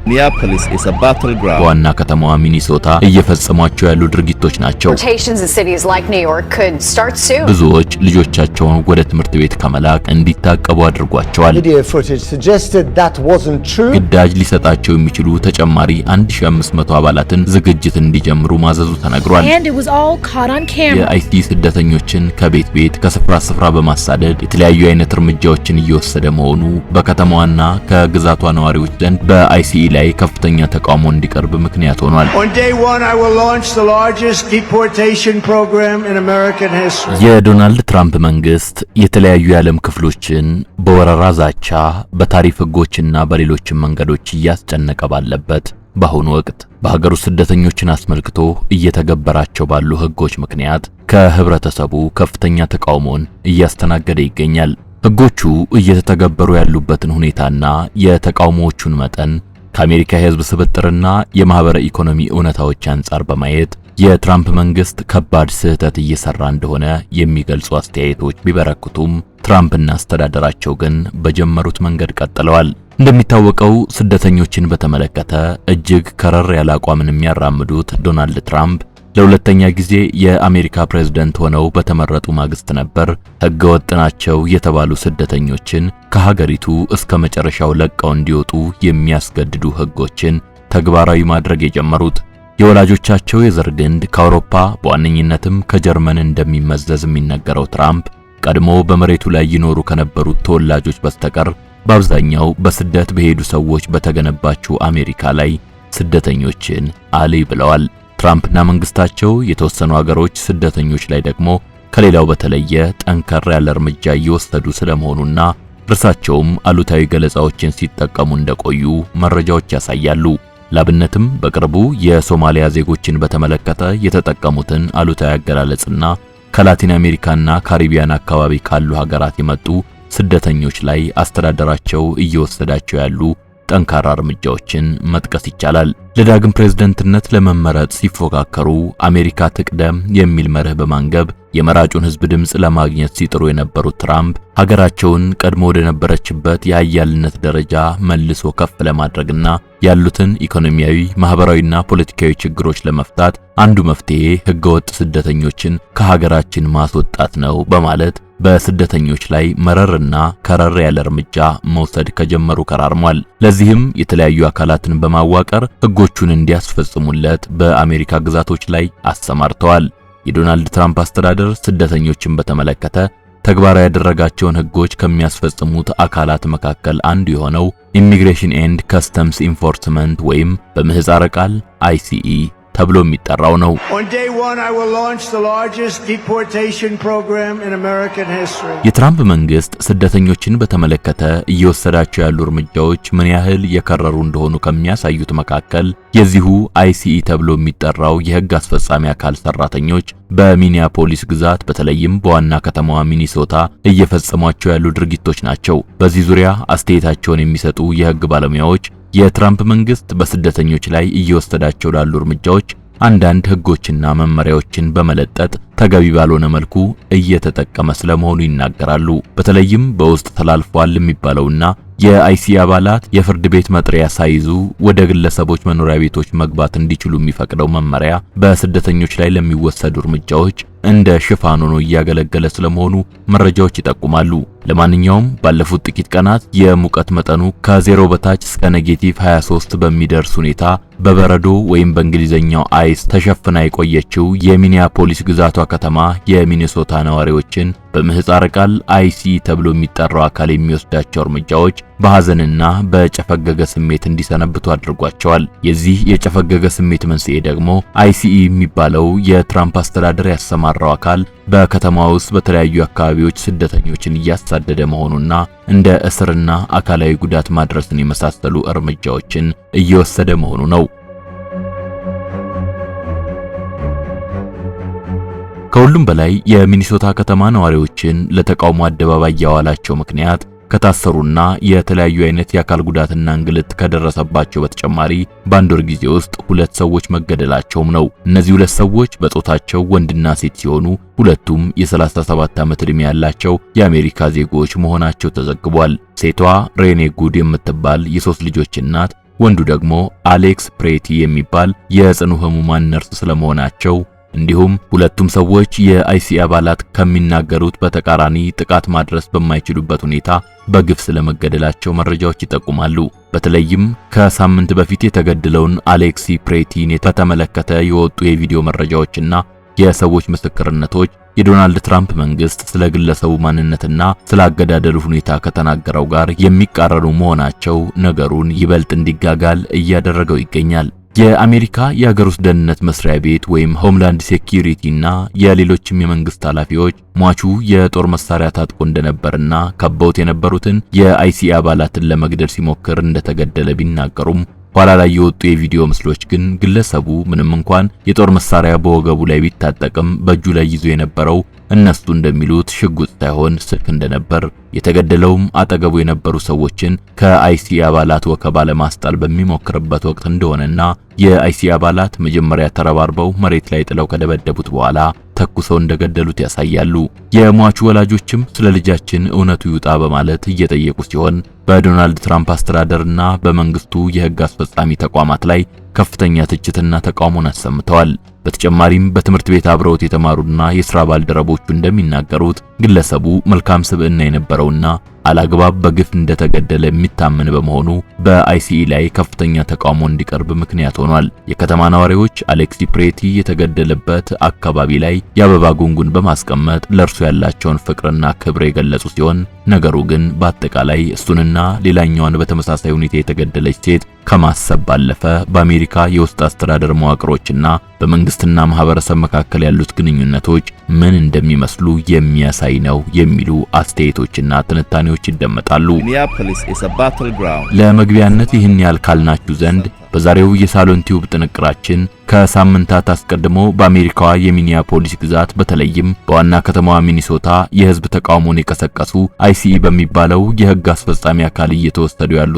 Minneapolis is a battleground. በዋና ከተማዋ ሚኒሶታ እየፈጸሟቸው ያሉ ድርጊቶች ናቸው። ብዙዎች ልጆቻቸውን ወደ ትምህርት ቤት ከመላክ እንዲታቀቡ አድርጓቸዋል። ግዳጅ ሊሰጣቸው የሚችሉ ተጨማሪ 1500 አባላትን ዝግጅት እንዲጀምሩ ማዘዙ ተነግሯል። የአይቲ ስደተኞችን ከቤት ቤት ከስፍራ ስፍራ በማሳደድ የተለያዩ አይነት እርምጃዎችን እየወሰደ መሆኑ በከተማዋና ከግዛቷ ነዋሪዎች ዘንድ በአይሲኢ ላይ ከፍተኛ ተቃውሞ እንዲቀርብ ምክንያት ሆኗል። የዶናልድ ትራምፕ መንግስት የተለያዩ የዓለም ክፍሎችን በወረራ ዛቻ፣ በታሪፍ ህጎችና በሌሎችም መንገዶች እያስጨነቀ ባለበት በአሁኑ ወቅት በሀገሩ ስደተኞችን አስመልክቶ እየተገበራቸው ባሉ ህጎች ምክንያት ከህብረተሰቡ ከፍተኛ ተቃውሞን እያስተናገደ ይገኛል። ህጎቹ እየተተገበሩ ያሉበትን ሁኔታና የተቃውሞዎቹን መጠን ከአሜሪካ የህዝብ ስብጥርና የማህበረ ኢኮኖሚ እውነታዎች አንጻር በማየት የትራምፕ መንግስት ከባድ ስህተት እየሰራ እንደሆነ የሚገልጹ አስተያየቶች ቢበረክቱም ትራምፕና አስተዳደራቸው ግን በጀመሩት መንገድ ቀጥለዋል። እንደሚታወቀው ስደተኞችን በተመለከተ እጅግ ከረር ያለ አቋምን የሚያራምዱት ዶናልድ ትራምፕ ለሁለተኛ ጊዜ የአሜሪካ ፕሬዝዳንት ሆነው በተመረጡ ማግስት ነበር ህገወጥ ናቸው የተባሉ ስደተኞችን ከሀገሪቱ እስከ መጨረሻው ለቀው እንዲወጡ የሚያስገድዱ ህጎችን ተግባራዊ ማድረግ የጀመሩት። የወላጆቻቸው የዘር ግንድ ከአውሮፓ በዋነኝነትም ከጀርመን እንደሚመዘዝ የሚነገረው ትራምፕ ቀድሞ በመሬቱ ላይ ይኖሩ ከነበሩት ተወላጆች በስተቀር በአብዛኛው በስደት በሄዱ ሰዎች በተገነባችው አሜሪካ ላይ ስደተኞችን አልይ ብለዋል። ትራምፕና መንግስታቸው የተወሰኑ ሀገሮች ስደተኞች ላይ ደግሞ ከሌላው በተለየ ጠንከር ያለ እርምጃ እየወሰዱ ስለመሆኑና እርሳቸውም አሉታዊ ገለጻዎችን ሲጠቀሙ እንደቆዩ መረጃዎች ያሳያሉ። ላብነትም በቅርቡ የሶማሊያ ዜጎችን በተመለከተ የተጠቀሙትን አሉታዊ አገላለጽና ከላቲን አሜሪካና ካሪቢያን አካባቢ ካሉ ሀገራት የመጡ ስደተኞች ላይ አስተዳደራቸው እየወሰዳቸው ያሉ ጠንካራ እርምጃዎችን መጥቀስ ይቻላል። ለዳግም ፕሬዝዳንትነት ለመመረጥ ሲፎካከሩ አሜሪካ ትቅደም የሚል መርህ በማንገብ የመራጩን ህዝብ ድምጽ ለማግኘት ሲጥሩ የነበሩት ትራምፕ ሀገራቸውን ቀድሞ ወደ ነበረችበት የሀያልነት ደረጃ መልሶ ከፍ ለማድረግና ያሉትን ኢኮኖሚያዊ፣ ማህበራዊና ፖለቲካዊ ችግሮች ለመፍታት አንዱ መፍትሄ ህገወጥ ስደተኞችን ከሀገራችን ማስወጣት ነው በማለት በስደተኞች ላይ መረርና ከረር ያለ እርምጃ መውሰድ ከጀመሩ ከራርሟል። ለዚህም የተለያዩ አካላትን በማዋቀር ህጎቹን እንዲያስፈጽሙለት በአሜሪካ ግዛቶች ላይ አሰማርተዋል። የዶናልድ ትራምፕ አስተዳደር ስደተኞችን በተመለከተ ተግባራዊ ያደረጋቸውን ህጎች ከሚያስፈጽሙት አካላት መካከል አንዱ የሆነው ኢሚግሬሽን ኤንድ ከስተምስ ኢንፎርስመንት ወይም በምህጻረ ቃል አይሲኢ ተብሎ የሚጠራው ነው። የትራምፕ መንግስት ስደተኞችን በተመለከተ እየወሰዳቸው ያሉ እርምጃዎች ምን ያህል የከረሩ እንደሆኑ ከሚያሳዩት መካከል የዚሁ አይሲኢ ተብሎ የሚጠራው የህግ አስፈጻሚ አካል ሰራተኞች በሚኒያፖሊስ ግዛት በተለይም በዋና ከተማዋ ሚኒሶታ እየፈጸሟቸው ያሉ ድርጊቶች ናቸው። በዚህ ዙሪያ አስተያየታቸውን የሚሰጡ የህግ ባለሙያዎች የትራምፕ መንግስት በስደተኞች ላይ እየወሰዳቸው ላሉ እርምጃዎች አንዳንድ ህጎችና መመሪያዎችን በመለጠጥ ተገቢ ባልሆነ መልኩ እየተጠቀመ ስለመሆኑ ይናገራሉ። በተለይም በውስጥ ተላልፏል የሚባለውና የአይሲኢ አባላት የፍርድ ቤት መጥሪያ ሳይዙ ወደ ግለሰቦች መኖሪያ ቤቶች መግባት እንዲችሉ የሚፈቅደው መመሪያ በስደተኞች ላይ ለሚወሰዱ እርምጃዎች እንደ ሽፋን ሆኖ እያገለገለ ስለመሆኑ መረጃዎች ይጠቁማሉ። ለማንኛውም ባለፉት ጥቂት ቀናት የሙቀት መጠኑ ከ0 በታች እስከ -23 በሚደርስ ሁኔታ በበረዶ ወይም በእንግሊዘኛው አይስ ተሸፍና የቆየችው የሚኒያፖሊስ ግዛቷ ከተማ የሚኒሶታ ነዋሪዎችን በምህጻረ ቃል አይሲኢ ተብሎ የሚጠራው አካል የሚወስዳቸው እርምጃዎች በሐዘንና በጨፈገገ ስሜት እንዲሰነብቱ አድርጓቸዋል። የዚህ የጨፈገገ ስሜት መንስኤ ደግሞ አይሲኢ የሚባለው የትራምፕ አስተዳደር ያሰማራው አካል በከተማ ውስጥ በተለያዩ አካባቢዎች ስደተኞችን እያሳደደ መሆኑና እንደ እስርና አካላዊ ጉዳት ማድረስን የመሳሰሉ እርምጃዎችን እየወሰደ መሆኑ ነው። ከሁሉም በላይ የሚኒሶታ ከተማ ነዋሪዎችን ለተቃውሞ አደባባይ ያዋላቸው ምክንያት ከታሰሩና የተለያዩ አይነት የአካል ጉዳትና እንግልት ከደረሰባቸው በተጨማሪ በአንድ ወር ጊዜ ውስጥ 2 ሰዎች መገደላቸውም ነው። እነዚህ 2 ሰዎች በጾታቸው ወንድና ሴት ሲሆኑ ሁለቱም የ37 ዓመት ዕድሜ ያላቸው የአሜሪካ ዜጎች መሆናቸው ተዘግቧል። ሴቷ ሬኔ ጉድ የምትባል የ3 ልጆች እናት፣ ወንዱ ደግሞ አሌክስ ፕሬቲ የሚባል የጽኑ ህሙማን ነርስ ስለመሆናቸው እንዲሁም ሁለቱም ሰዎች የአይሲኢ አባላት ከሚናገሩት በተቃራኒ ጥቃት ማድረስ በማይችሉበት ሁኔታ በግፍ ስለመገደላቸው መረጃዎች ይጠቁማሉ። በተለይም ከሳምንት በፊት የተገደለውን አሌክሲ ፕሬቲን በተመለከተ የወጡ የቪዲዮ መረጃዎችና የሰዎች ምስክርነቶች የዶናልድ ትራምፕ መንግስት ስለ ግለሰቡ ማንነትና ስለ አገዳደሉ ሁኔታ ከተናገረው ጋር የሚቃረኑ መሆናቸው ነገሩን ይበልጥ እንዲጋጋል እያደረገው ይገኛል። የአሜሪካ የሀገር ውስጥ ደህንነት መስሪያ ቤት ወይም ሆምላንድ ሴኩሪቲ እና የሌሎችም የመንግስት ኃላፊዎች ሟቹ የጦር መሳሪያ ታጥቆ እንደነበርና ከበውት የነበሩትን የአይሲኢ አባላትን ለመግደል ሲሞክር እንደተገደለ ቢናገሩም ኋላ ላይ የወጡ የቪዲዮ ምስሎች ግን ግለሰቡ ምንም እንኳን የጦር መሳሪያ በወገቡ ላይ ቢታጠቅም በእጁ ላይ ይዞ የነበረው እነሱ እንደሚሉት ሽጉጥ ሳይሆን ስልክ እንደነበር፣ የተገደለውም አጠገቡ የነበሩ ሰዎችን ከአይሲኢ አባላት ወከባ ለማስጣል በሚሞክርበት ወቅት እንደሆነና የአይሲኢ አባላት መጀመሪያ ተረባርበው መሬት ላይ ጥለው ከደበደቡት በኋላ ተኩሰው እንደገደሉት ያሳያሉ። የሟቹ ወላጆችም ስለ ልጃችን እውነቱ ይውጣ በማለት እየጠየቁ ሲሆን በዶናልድ ትራምፕ አስተዳደርና በመንግስቱ የህግ አስፈጻሚ ተቋማት ላይ ከፍተኛ ትችትና ተቃውሞን አሰምተዋል። በተጨማሪም በትምህርት ቤት አብረውት የተማሩና የሥራ ባልደረቦቹ እንደሚናገሩት ግለሰቡ መልካም ስብዕና የነበረውና አላግባብ በግፍ እንደተገደለ የሚታመን በመሆኑ በአይሲኢ ላይ ከፍተኛ ተቃውሞ እንዲቀርብ ምክንያት ሆኗል። የከተማ ነዋሪዎች አሌክሲ ፕሬቲ የተገደለበት አካባቢ ላይ የአበባ ጉንጉን በማስቀመጥ ለእርሱ ያላቸውን ፍቅርና ክብር የገለጹ ሲሆን ነገሩ ግን በአጠቃላይ እሱንና ሌላኛዋን በተመሳሳይ ሁኔታ የተገደለች ሴት ከማሰብ ባለፈ በአሜሪካ የውስጥ አስተዳደር መዋቅሮችና በመንግስትና ማህበረሰብ መካከል ያሉት ግንኙነቶች ምን እንደሚመስሉ የሚያሳይ ነው የሚሉ አስተያየቶችና ትንታኔዎች ይደመጣሉ። Minneapolis is a battleground. ለመግቢያነት ይህን ያህል ካልናችሁ ዘንድ በዛሬው የሳሎን ቲዩብ ጥንቅራችን ከሳምንታት አስቀድሞ በአሜሪካዋ የሚኒያፖሊስ ግዛት በተለይም በዋና ከተማዋ ሚኒሶታ የህዝብ ተቃውሞን የቀሰቀሱ አይሲኢ በሚባለው የህግ አስፈጻሚ አካል እየተወሰዱ ያሉ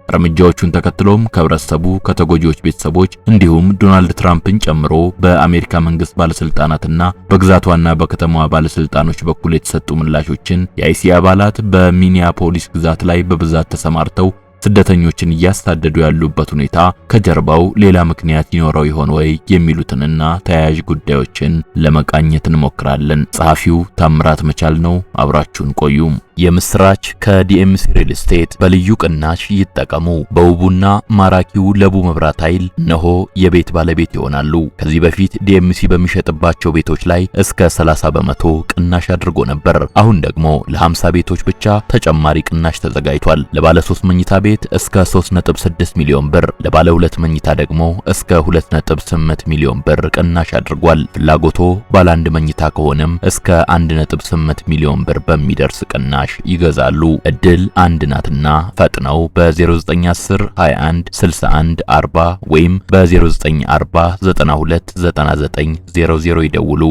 እርምጃዎቹን ተከትሎም ከህብረተሰቡ፣ ከተጎጂዎች ቤተሰቦች እንዲሁም ዶናልድ ትራምፕን ጨምሮ በአሜሪካ መንግስት ባለስልጣናትና በግዛቷና በከተማዋ ባለስልጣኖች በኩል የተሰጡ ምላሾችን የአይሲኢ አባላት በሚኒያፖሊስ ግዛት ላይ በብዛት ተሰማርተው ስደተኞችን እያሳደዱ ያሉበት ሁኔታ ከጀርባው ሌላ ምክንያት ይኖረው ይሆን ወይ የሚሉትንና ተያያዥ ጉዳዮችን ለመቃኘት እንሞክራለን። ጸሐፊው ታምራት መቻል ነው። አብራችሁን ቆዩ። የምስራች ከዲኤምሲ ሪል ስቴት በልዩ ቅናሽ ይጠቀሙ። በውቡና ማራኪው ለቡ መብራት ኃይል እነሆ የቤት ባለቤት ይሆናሉ። ከዚህ በፊት ዲኤምሲ በሚሸጥባቸው ቤቶች ላይ እስከ 30 በመቶ ቅናሽ አድርጎ ነበር። አሁን ደግሞ ለ50 ቤቶች ብቻ ተጨማሪ ቅናሽ ተዘጋጅቷል። ለባለ 3 መኝታ ቤት እስከ 3.6 ሚሊዮን ብር፣ ለባለ 2 መኝታ ደግሞ እስከ 2.8 ሚሊዮን ብር ቅናሽ አድርጓል። ፍላጎቶ ባለ 1 መኝታ ከሆነም እስከ 1.8 ሚሊዮን ብር በሚደርስ ቅናሽ ይገዛሉ። እድል አንድ ናትና ፈጥነው በ0910 21 61 40 ወይም በ0940 92 99 00 ይደውሉ።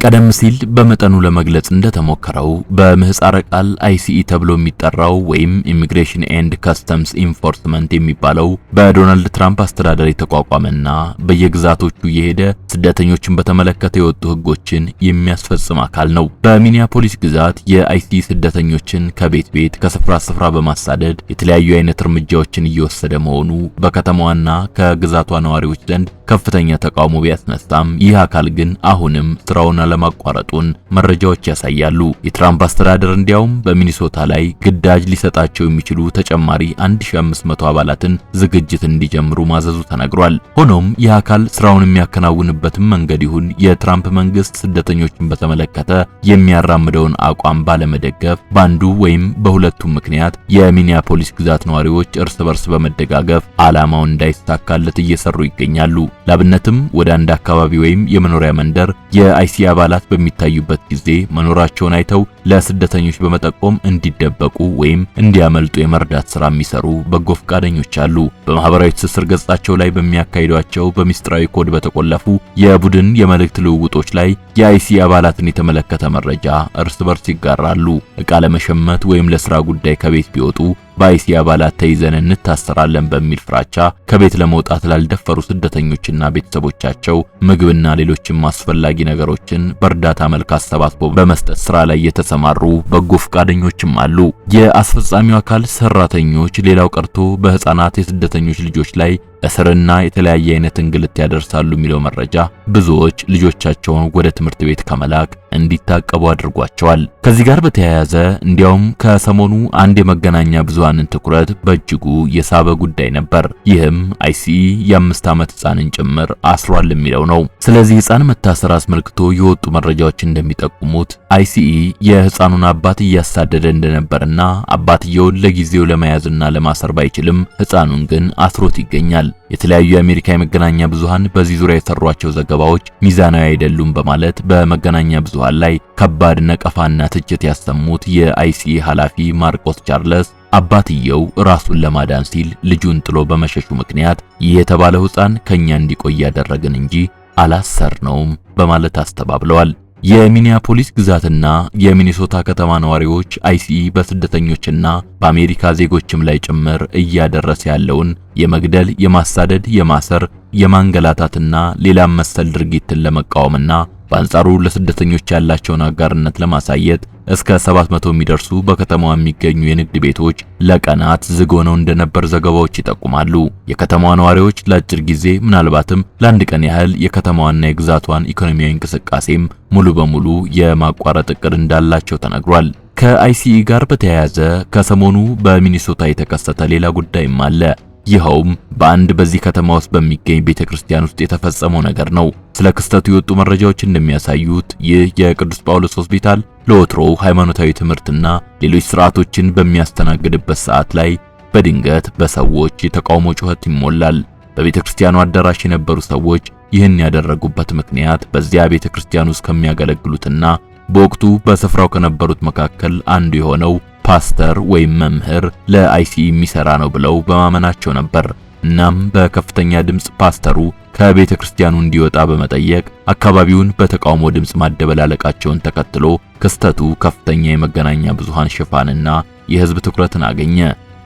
ቀደም ሲል በመጠኑ ለመግለጽ እንደተሞከረው በምህፃረ ቃል አይሲኢ ተብሎ የሚጠራው ወይም ኢሚግሬሽን ኤንድ ከስተምስ ኢንፎርስመንት የሚባለው በዶናልድ ትራምፕ አስተዳደር የተቋቋመና በየግዛቶቹ እየሄደ ስደተኞችን በተመለከተ የወጡ ህጎችን የሚያስፈጽም አካል ነው። በሚኒያፖሊስ ግዛት የአይሲኢ ስደተኞችን ከቤት ቤት ከስፍራ ስፍራ በማሳደድ የተለያዩ አይነት እርምጃዎችን እየወሰደ መሆኑ በከተማዋና ከግዛቷ ነዋሪዎች ዘንድ ከፍተኛ ተቃውሞ ቢያስነሳም ይህ አካል ግን አሁንም ስራውን ለማቋረጡን መረጃዎች ያሳያሉ። የትራምፕ አስተዳደር እንዲያውም በሚኒሶታ ላይ ግዳጅ ሊሰጣቸው የሚችሉ ተጨማሪ 1500 አባላትን ዝግጅት እንዲጀምሩ ማዘዙ ተነግሯል። ሆኖም ይህ አካል ስራውን የሚያከናውንበትን መንገድ ይሁን የትራምፕ መንግስት ስደተኞችን በተመለከተ የሚያራምደውን አቋም ባለመደገፍ ባንዱ ወይም በሁለቱም ምክንያት የሚኒያፖሊስ ግዛት ነዋሪዎች እርስ በርስ በመደጋገፍ ዓላማው እንዳይሳካለት እየሰሩ ይገኛሉ። ላብነትም ወደ አንድ አካባቢ ወይም የመኖሪያ መንደር የአይሲኢ አባላት በሚታዩበት ጊዜ መኖራቸውን አይተው ለስደተኞች በመጠቆም እንዲደበቁ ወይም እንዲያመልጡ የመርዳት ስራ የሚሰሩ በጎ ፈቃደኞች አሉ። በማህበራዊ ትስስር ገጻቸው ላይ በሚያካሂዷቸው በሚስጥራዊ ኮድ በተቆለፉ የቡድን የመልእክት ልውውጦች ላይ የአይሲኢ አባላትን የተመለከተ መረጃ እርስ በርስ ይጋራሉ። ዕቃ ለመሸመት ወይም ለስራ ጉዳይ ከቤት ቢወጡ በአይሲኢ አባላት ተይዘን እንታሰራለን በሚል ፍራቻ ከቤት ለመውጣት ላልደፈሩ ስደተኞችና ቤተሰቦቻቸው ምግብና ሌሎችም አስፈላጊ ነገሮችን በእርዳታ መልክ አሰባስቦ በመስጠት ስራ ላይ የተሰማሩ የተሰማሩ በጎ ፈቃደኞችም አሉ። የአስፈጻሚው አካል ሰራተኞች ሌላው ቀርቶ በህፃናት የስደተኞች ልጆች ላይ እስርና የተለያየ አይነት እንግልት ያደርሳሉ የሚለው መረጃ ብዙዎች ልጆቻቸውን ወደ ትምህርት ቤት ከመላክ እንዲታቀቡ አድርጓቸዋል። ከዚህ ጋር በተያያዘ እንዲያውም ከሰሞኑ አንድ የመገናኛ ብዙሃንን ትኩረት በእጅጉ የሳበ ጉዳይ ነበር። ይህም አይሲኢ የ5 ዓመት ህፃንን ጭምር አስሯል የሚለው ነው። ስለዚህ ህፃን መታሰር አስመልክቶ የወጡ መረጃዎች እንደሚጠቁሙት አይሲኢ የህፃኑን አባት እያሳደደ እንደነበርና አባትየውን ለጊዜው ለመያዝና ለማሰር ባይችልም ህፃኑን ግን አስሮት ይገኛል። የተለያዩ የአሜሪካ የመገናኛ ብዙሃን በዚህ ዙሪያ የሰሯቸው ዘገባዎች ሚዛናዊ አይደሉም በማለት በመገናኛ ብዙሃን ላይ ከባድ ነቀፋና ትችት ያሰሙት የአይሲኢ ኃላፊ ማርቆስ ቻርለስ አባትየው ራሱን ለማዳን ሲል ልጁን ጥሎ በመሸሹ ምክንያት ይህ የተባለው ህፃን ከኛ እንዲቆይ ያደረግን እንጂ አላሰርነውም በማለት አስተባብለዋል። የሚኒያፖሊስ ግዛትና የሚኒሶታ ከተማ ነዋሪዎች አይሲኢ በስደተኞችና በአሜሪካ ዜጎችም ላይ ጭምር እያደረሰ ያለውን የመግደል፣ የማሳደድ፣ የማሰር፣ የማንገላታትና ሌላም መሰል ድርጊትን ለመቃወምና በአንጻሩ ለስደተኞች ያላቸውን አጋርነት ለማሳየት እስከ 700 የሚደርሱ በከተማዋ የሚገኙ የንግድ ቤቶች ለቀናት ዝግ ሆነው እንደነበር ዘገባዎች ይጠቁማሉ። የከተማዋ ነዋሪዎች ለአጭር ጊዜ ምናልባትም ለአንድ ቀን ያህል የከተማዋና የግዛቷን ኢኮኖሚያዊ እንቅስቃሴም ሙሉ በሙሉ የማቋረጥ እቅድ እንዳላቸው ተነግሯል። ከአይሲኢ ጋር በተያያዘ ከሰሞኑ በሚኒሶታ የተከሰተ ሌላ ጉዳይም አለ። ይኸውም በአንድ በዚህ ከተማ ውስጥ በሚገኝ ቤተክርስቲያን ውስጥ የተፈጸመው ነገር ነው። ስለ ክስተቱ የወጡ መረጃዎች እንደሚያሳዩት ይህ የቅዱስ ጳውሎስ ሆስፒታል ለወትሮው ሃይማኖታዊ ትምህርትና ሌሎች ስርዓቶችን በሚያስተናግድበት ሰዓት ላይ በድንገት በሰዎች የተቃውሞ ጩኸት ይሞላል። በቤተክርስቲያኑ አዳራሽ የነበሩ ሰዎች ይህን ያደረጉበት ምክንያት በዚያ ቤተክርስቲያን ውስጥ ከሚያገለግሉትና በወቅቱ በስፍራው ከነበሩት መካከል አንዱ የሆነው ፓስተር ወይም መምህር ለአይሲኢ የሚሰራ ነው ብለው በማመናቸው ነበር። እናም በከፍተኛ ድምጽ ፓስተሩ ከቤተ ክርስቲያኑ እንዲወጣ በመጠየቅ አካባቢውን በተቃውሞ ድምጽ ማደበላለቃቸውን ተከትሎ ክስተቱ ከፍተኛ የመገናኛ ብዙሃን ሽፋንና የህዝብ ትኩረትን አገኘ።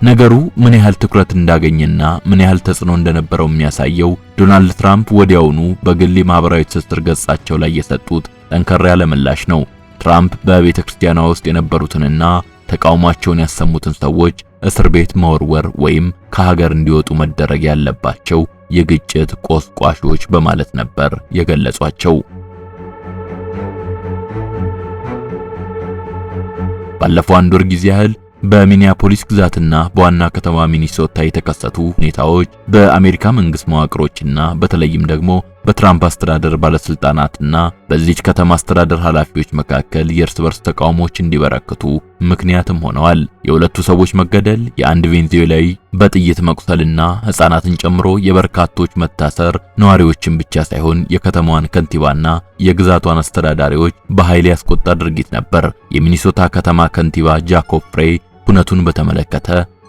ነገሩ ምን ያህል ትኩረት እንዳገኘና ምን ያህል ተጽዕኖ እንደነበረው የሚያሳየው ዶናልድ ትራምፕ ወዲያውኑ በግል ማህበራዊ ትስስር ገጻቸው ላይ የሰጡት ጠንከር ያለ ምላሽ ነው። ትራምፕ በቤተ ክርስቲያኗ ውስጥ የነበሩትንና ተቃውሟቸውን ያሰሙትን ሰዎች እስር ቤት መወርወር ወይም ከሀገር እንዲወጡ መደረግ ያለባቸው የግጭት ቆስቋሾች በማለት ነበር የገለጿቸው። ባለፈው አንድ ወር ጊዜ ያህል በሚኒያፖሊስ ግዛትና በዋና ከተማ ሚኒሶታ የተከሰቱ ሁኔታዎች በአሜሪካ መንግስት መዋቅሮችና በተለይም ደግሞ በትራምፕ አስተዳደር ባለስልጣናትና በዚች ከተማ አስተዳደር ኃላፊዎች መካከል የእርስ በርስ ተቃውሞዎች እንዲበረክቱ ምክንያትም ሆነዋል። የሁለቱ ሰዎች መገደል፣ የአንድ ቬንዙዌላዊ በጥይት መቁሰልና ሕፃናትን ጨምሮ የበርካቶች መታሰር ነዋሪዎችን ብቻ ሳይሆን የከተማዋን ከንቲባና የግዛቷን አስተዳዳሪዎች በኃይል ያስቆጣ ድርጊት ነበር። የሚኒሶታ ከተማ ከንቲባ ጃኮብ ፍሬ ሁነቱን በተመለከተ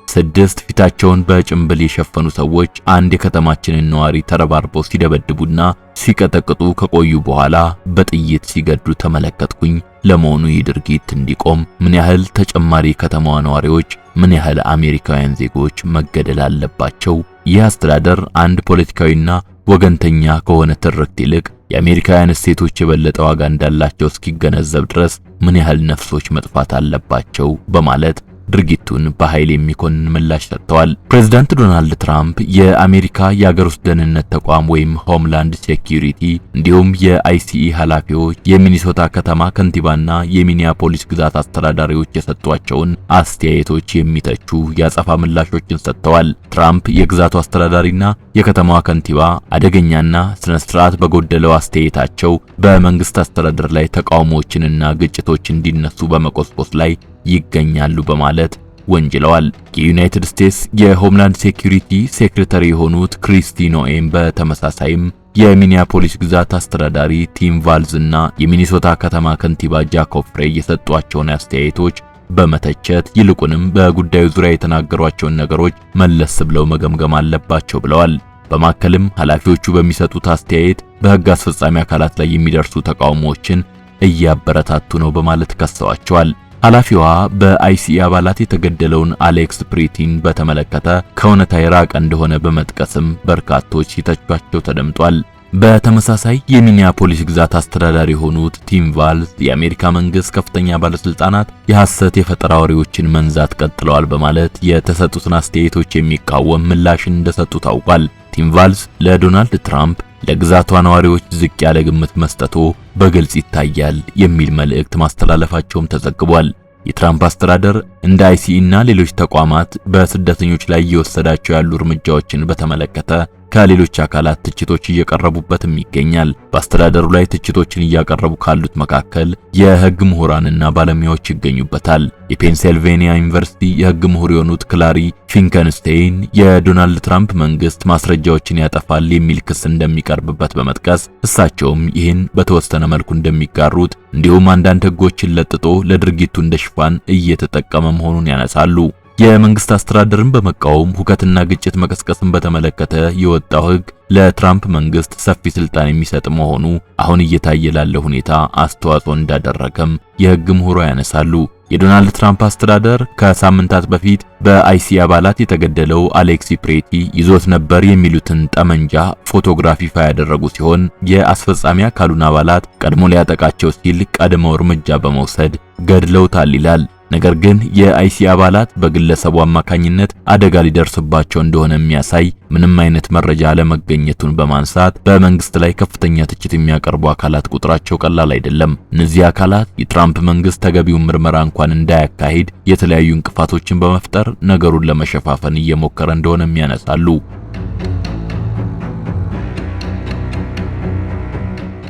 6 ፊታቸውን በጭንብል የሸፈኑ ሰዎች አንድ የከተማችንን ነዋሪ ተረባርበው ሲደበድቡና ሲቀጠቅጡ ከቆዩ በኋላ በጥይት ሲገድሉ ተመለከትኩኝ። ለመሆኑ ይህ ድርጊት እንዲቆም ምን ያህል ተጨማሪ ከተማዋ ነዋሪዎች፣ ምን ያህል አሜሪካውያን ዜጎች መገደል አለባቸው? ይህ አስተዳደር አንድ ፖለቲካዊና ወገንተኛ ከሆነ ትርክት ይልቅ የአሜሪካውያን እሴቶች የበለጠ ዋጋ እንዳላቸው እስኪገነዘብ ድረስ ምን ያህል ነፍሶች መጥፋት አለባቸው? በማለት ድርጊቱን በኃይል የሚኮንን ምላሽ ሰጥተዋል። ፕሬዝዳንት ዶናልድ ትራምፕ የአሜሪካ የአገር ውስጥ ደህንነት ተቋም ወይም ሆምላንድ ሴኩሪቲ እንዲሁም የአይሲኢ ኃላፊዎች፣ የሚኒሶታ ከተማ ከንቲባና የሚኒያፖሊስ ግዛት አስተዳዳሪዎች የሰጧቸውን አስተያየቶች የሚተቹ ያጸፋ ምላሾችን ሰጥተዋል። ትራምፕ የግዛቱ አስተዳዳሪና የከተማዋ ከንቲባ አደገኛና ስነ ስርዓት በጎደለው አስተያየታቸው በመንግስት አስተዳደር ላይ ተቃውሞዎችንና ግጭቶች እንዲነሱ በመቆስቆስ ላይ ይገኛሉ በማለት ወንጅለዋል። የዩናይትድ ስቴትስ የሆምላንድ ሴኩሪቲ ሴክሬታሪ የሆኑት ክሪስቲ ኖኤም በተመሳሳይም የሚኒያፖሊስ ግዛት አስተዳዳሪ ቲም ቫልዝ እና የሚኒሶታ ከተማ ከንቲባ ጃኮብ ፍሬ የሰጧቸውን አስተያየቶች በመተቸት ይልቁንም በጉዳዩ ዙሪያ የተናገሯቸውን ነገሮች መለስ ብለው መገምገም አለባቸው ብለዋል። በማከልም ኃላፊዎቹ በሚሰጡት አስተያየት በሕግ አስፈጻሚ አካላት ላይ የሚደርሱ ተቃውሞዎችን እያበረታቱ ነው በማለት ከሰዋቸዋል። ኃላፊዋ በአይሲኢ አባላት የተገደለውን አሌክስ ፕሪቲን በተመለከተ ከእውነታ የራቀ እንደሆነ በመጥቀስም በርካቶች ሲተቿቸው ተደምጧል። በተመሳሳይ የሚኒያፖሊስ ግዛት አስተዳዳሪ የሆኑት ቲም ቫልዝ የአሜሪካ መንግስት ከፍተኛ ባለስልጣናት የሐሰት የፈጠራ ወሬዎችን መንዛት ቀጥለዋል በማለት የተሰጡትን አስተያየቶች የሚቃወም ምላሽን እንደሰጡ ታውቋል። ቲም ቫልዝ ለዶናልድ ትራምፕ ለግዛቷ ነዋሪዎች ዝቅ ያለ ግምት መስጠቶ በግልጽ ይታያል የሚል መልእክት ማስተላለፋቸውም ተዘግቧል። የትራምፕ አስተዳደር እንደ አይሲኢ እና ሌሎች ተቋማት በስደተኞች ላይ እየወሰዳቸው ያሉ እርምጃዎችን በተመለከተ ከሌሎች አካላት ትችቶች እየቀረቡበትም ይገኛል። በአስተዳደሩ ላይ ትችቶችን እያቀረቡ ካሉት መካከል የሕግ ምሁራንና ባለሙያዎች ይገኙበታል። የፔንሲልቬኒያ ዩኒቨርሲቲ የሕግ ምሁር የሆኑት ክላሪ ፊንከንስቴይን የዶናልድ ትራምፕ መንግስት ማስረጃዎችን ያጠፋል የሚል ክስ እንደሚቀርብበት በመጥቀስ እሳቸውም ይህን በተወሰነ መልኩ እንደሚጋሩት እንዲሁም አንዳንድ ሕጎችን ለጥጦ ለድርጊቱ እንደ ሽፋን እየተጠቀመ መሆኑን ያነሳሉ። የመንግስት አስተዳደርን በመቃወም ሁከትና ግጭት መቀስቀስን በተመለከተ የወጣው ሕግ ለትራምፕ መንግስት ሰፊ ስልጣን የሚሰጥ መሆኑ አሁን እየታየ ላለ ሁኔታ አስተዋጽኦ እንዳደረገም የሕግ ምሁሩ ያነሳሉ። የዶናልድ ትራምፕ አስተዳደር ከሳምንታት በፊት በአይሲኢ አባላት የተገደለው አሌክሲ ፕሬቲ ይዞት ነበር የሚሉትን ጠመንጃ ፎቶግራፍ ይፋ ያደረጉ ሲሆን የአስፈጻሚ አካሉን አባላት ቀድሞ ሊያጠቃቸው ሲል ቀድመው እርምጃ በመውሰድ ገድለውታል ይላል። ነገር ግን የአይሲኢ አባላት በግለሰቡ አማካኝነት አደጋ ሊደርስባቸው እንደሆነ የሚያሳይ ምንም አይነት መረጃ አለመገኘቱን በማንሳት በመንግስት ላይ ከፍተኛ ትችት የሚያቀርቡ አካላት ቁጥራቸው ቀላል አይደለም። እነዚህ አካላት የትራምፕ መንግስት ተገቢውን ምርመራ እንኳን እንዳያካሂድ የተለያዩ እንቅፋቶችን በመፍጠር ነገሩን ለመሸፋፈን እየሞከረ እንደሆነም ያነሳሉ።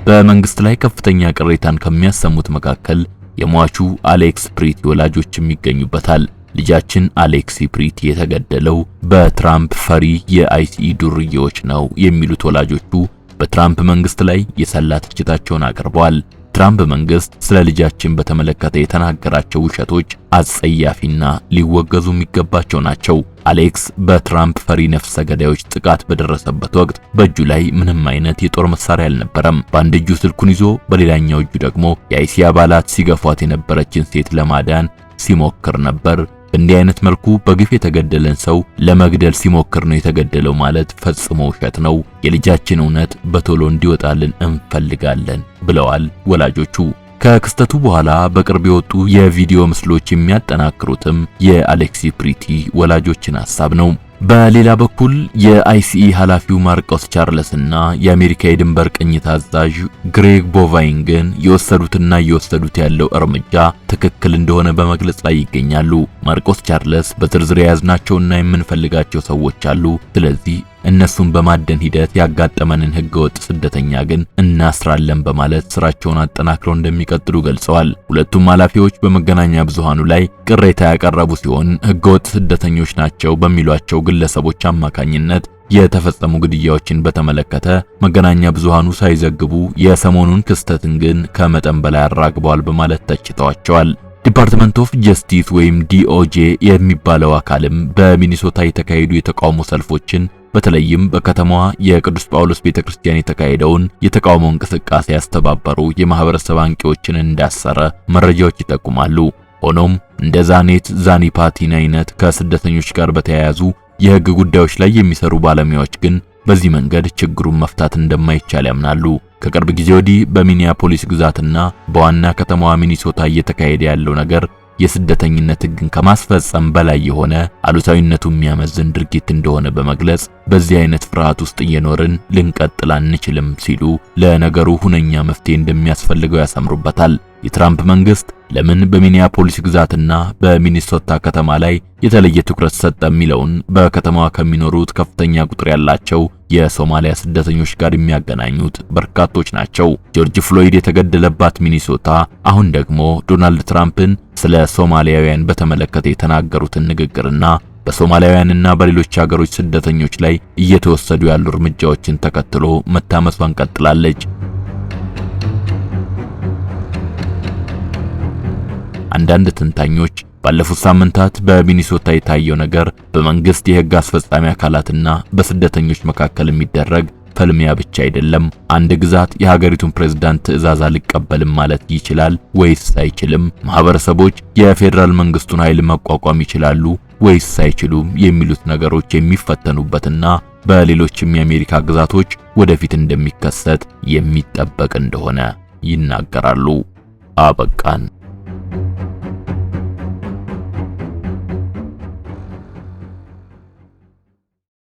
በመንግስት ላይ ከፍተኛ ቅሬታን ከሚያሰሙት መካከል የሟቹ አሌክስ ፕሪቲ ወላጆችም ይገኙበታል። ልጃችን አሌክሲ ፕሪቲ የተገደለው በትራምፕ ፈሪ የአይሲኢ ዱርዬዎች ነው የሚሉት ወላጆቹ በትራምፕ መንግስት ላይ የሰላ ትችታቸውን አቅርበዋል። ትራምፕ መንግስት ስለ ልጃችን በተመለከተ የተናገራቸው ውሸቶች አጸያፊና ሊወገዙ የሚገባቸው ናቸው። አሌክስ በትራምፕ ፈሪ ነፍሰ ገዳዮች ጥቃት በደረሰበት ወቅት በእጁ ላይ ምንም አይነት የጦር መሳሪያ አልነበረም። በአንድ እጁ ስልኩን ይዞ በሌላኛው እጁ ደግሞ የአይሲኢ አባላት ሲገፏት የነበረችን ሴት ለማዳን ሲሞክር ነበር። በእንዲህ አይነት መልኩ በግፍ የተገደለን ሰው ለመግደል ሲሞክር ነው የተገደለው ማለት ፈጽሞ ውሸት ነው። የልጃችን እውነት በቶሎ እንዲወጣልን እንፈልጋለን ብለዋል ወላጆቹ። ከክስተቱ በኋላ በቅርብ የወጡ የቪዲዮ ምስሎች የሚያጠናክሩትም የአሌክሲ ፕሪቲ ወላጆችን ሐሳብ ነው። በሌላ በኩል የአይሲኢ ኃላፊው ማርቆስ ቻርለስ እና የአሜሪካ የድንበር ቅኝት አዛዥ ግሬግ ቦቫይን ግን እየወሰዱት ያለው እርምጃ ትክክል እንደሆነ በመግለጽ ላይ ይገኛሉ። ማርቆስ ቻርለስ በዝርዝር የያዝናቸውና የምንፈልጋቸው ሰዎች አሉ፣ ስለዚህ እነሱን በማደን ሂደት ያጋጠመንን ህገወጥ ስደተኛ ግን እናስራለን በማለት ስራቸውን አጠናክረው እንደሚቀጥሉ ገልጸዋል። ሁለቱም ኃላፊዎች በመገናኛ ብዙሃኑ ላይ ቅሬታ ያቀረቡ ሲሆን ህገወጥ ስደተኞች ናቸው በሚሏቸው ግለሰቦች አማካኝነት የተፈጸሙ ግድያዎችን በተመለከተ መገናኛ ብዙሃኑ ሳይዘግቡ የሰሞኑን ክስተትን ግን ከመጠን በላይ አራግበዋል በማለት ተችተዋቸዋል። ዲፓርትመንት ኦፍ ጀስቲስ ወይም ዲኦጄ የሚባለው አካልም በሚኒሶታ የተካሄዱ የተቃውሞ ሰልፎችን በተለይም በከተማዋ የቅዱስ ጳውሎስ ቤተክርስቲያን የተካሄደውን የተቃውሞ እንቅስቃሴ ያስተባበሩ የማህበረሰብ አንቂዎችን እንዳሰረ መረጃዎች ይጠቁማሉ። ሆኖም እንደ ዛኒፓቲን አይነት ከስደተኞች ጋር በተያያዙ የህግ ጉዳዮች ላይ የሚሰሩ ባለሙያዎች ግን በዚህ መንገድ ችግሩን መፍታት እንደማይቻል ያምናሉ። ከቅርብ ጊዜ ወዲህ በሚኒያፖሊስ ግዛትና በዋና ከተማዋ ሚኒሶታ እየተካሄደ ያለው ነገር የስደተኝነት ህግን ከማስፈጸም በላይ የሆነ አሉታዊነቱ የሚያመዝን ድርጊት እንደሆነ በመግለጽ በዚህ አይነት ፍርሃት ውስጥ እየኖርን ልንቀጥል አንችልም ሲሉ ለነገሩ ሁነኛ መፍትሄ እንደሚያስፈልገው ያሰምሩበታል። የትራምፕ መንግስት ለምን በሚኒያፖሊስ ግዛትና በሚኒሶታ ከተማ ላይ የተለየ ትኩረት ሰጠ የሚለውን በከተማዋ ከሚኖሩት ከፍተኛ ቁጥር ያላቸው የሶማሊያ ስደተኞች ጋር የሚያገናኙት በርካቶች ናቸው። ጆርጅ ፍሎይድ የተገደለባት ሚኒሶታ አሁን ደግሞ ዶናልድ ትራምፕን ስለ ሶማሊያውያን በተመለከተ የተናገሩትን ንግግርና በሶማሊያውያንና በሌሎች ሀገሮች ስደተኞች ላይ እየተወሰዱ ያሉ እርምጃዎችን ተከትሎ መታመሷን ቀጥላለች። አንዳንድ ትንታኞች ባለፉት ሳምንታት በሚኒሶታ የታየው ነገር በመንግስት የህግ አስፈጻሚ አካላትና በስደተኞች መካከል የሚደረግ ፈልሚያ ብቻ አይደለም። አንድ ግዛት የሀገሪቱን ፕሬዝዳንት ትዕዛዝ አልቀበልም ማለት ይችላል ወይስ አይችልም? ማህበረሰቦች የፌዴራል መንግስቱን ኃይል መቋቋም ይችላሉ ወይስ አይችሉም? የሚሉት ነገሮች የሚፈተኑበትና በሌሎችም የአሜሪካ ግዛቶች ወደፊት እንደሚከሰት የሚጠበቅ እንደሆነ ይናገራሉ። አበቃን።